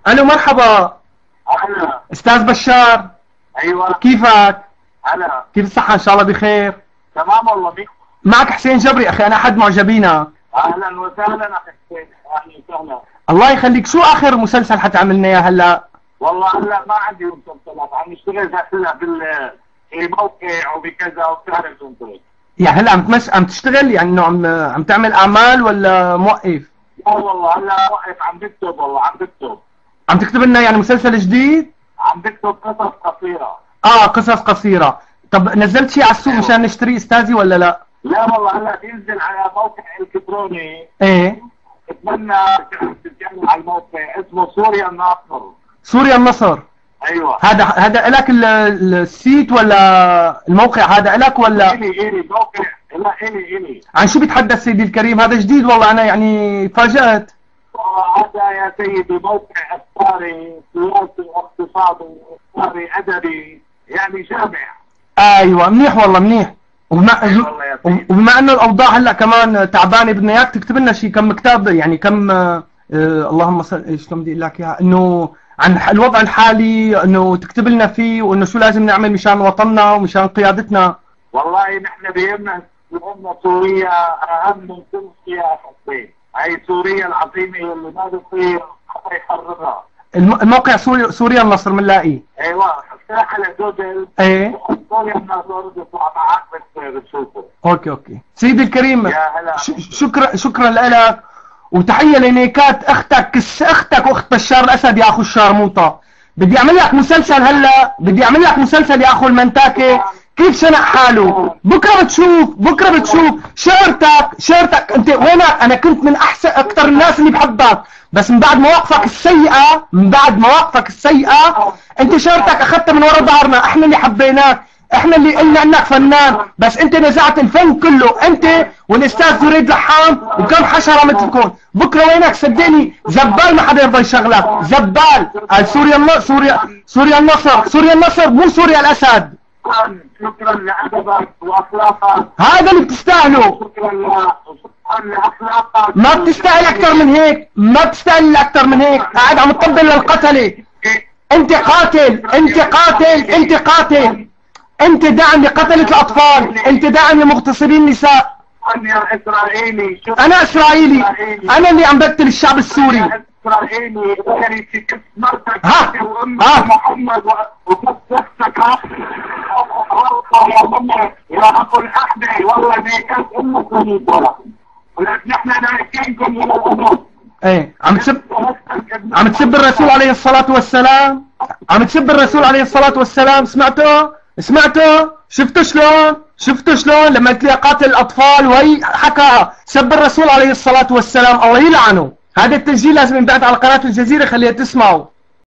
الو مرحبا. هلا. استاذ بشار، ايوه. كيفك؟ هلا. كيف الصحة؟ ان شاء الله بخير. تمام والله. مين؟ معك حسين جبري اخي، انا احد معجبينك. اهلا وسهلا اخي حسين، اهلا وسهلا. الله يخليك، شو اخر مسلسل حتعملنا اياه هلا؟ والله هلا ما عندي مسلسلات، عم نشتغل هلا بالموقع وبكذا وبتعرف انت. يعني هلا عم تشتغل، يعني انه عم تعمل اعمال ولا موقف؟ لا والله هلا واقف عم بكتب، والله عم بكتب. عم تكتب لنا يعني مسلسل جديد؟ عم بكتب قصص قصيرة. قصص قصيرة. طب نزلت شيء على السوق مشان نشتري استاذي ولا لا؟ لا والله هلا بينزل على موقع الكتروني. ايه. اتمنى تتجمع على الموقع، اسمه سوريا الناصر. سوريا النصر. ايوه. هذا لك السيت ولا الموقع؟ هذا لك ولا؟ الي موقع. لا الي. عن شو بيتحدث سيدي الكريم؟ هذا جديد والله، انا يعني تفاجأت. هذا يا سيدي موقع اخباري سياسي واقتصادي واخباري ادبي، يعني جامع. ايوه منيح والله منيح. وبما انه الاوضاع هلا كمان تعبانه، بدنا اياك تكتب لنا شيء كم كتاب، يعني كم اللهم صل، ايش بدي اقول لك اياها، انه عن الوضع الحالي، انه تكتب لنا فيه، وانه شو لازم نعمل مشان وطننا ومشان قيادتنا. والله نحن بيهمنا سوريا اهم من كل شيء يا حسين. هاي سوريا العظيمه اللي ما بصير حدا يحررها. الموقع سوريا النصر بنلاقيه. ايوه، افتح على جوجل. ايه. سوريا النصر بيطلع معك بتشوفه. اوكي سيدي الكريم، يا هلا. شكرا لك، وتحيه لنيكات اختك واخت بشار الاسد يا اخو الشارموطه. بدي اعمل لك مسلسل هلا، بدي اعمل لك مسلسل يا اخو المنتاكه، كيف شنق حاله. بكره بتشوف شهرتك انت وينك. انا كنت من احسن اكثر الناس اللي بحبك، بس من بعد مواقفك السيئه انت شهرتك اخذتها من ورا ظهرنا. احنا اللي حبيناك، احنا اللي قلنا انك فنان، بس انت نزعت الفن كله، انت والاستاذ زريد لحام وكم حشره مثلكم. بكره وينك؟ صدقني زبال ما حدا يرضى يشغلك، زبال. سوريا النصر مو سوريا الاسد. شكرا لأدبك وأخلاقك، هذا اللي بتستاهله. شكرا لأخلاقك. ما بتستاهل أكثر من هيك، قاعد عم تطبل للقتلة. أنت قاتل، أنت داعم لقتلة الأطفال، أنت داعم لمغتصبين النساء. أنا إسرائيلي. أنا إسرائيلي، أنا اللي عم بقتل الشعب السوري. إسرائيلي يعني في كف مرتك وأمك محمد وكف يا أخو الأحدي، والله بيكف أمك ونيتها، ولكن نحن نايكينكم من الأمور. ايه عم تسب الرسول عليه الصلاة والسلام. سمعته؟ شفتوا شلون لما قلت لي قاتل الأطفال وهي حكى سب الرسول عليه الصلاة والسلام، الله يلعنه. هذا التسجيل لازم ينبعث على قناة الجزيرة، خليها تسمعوا.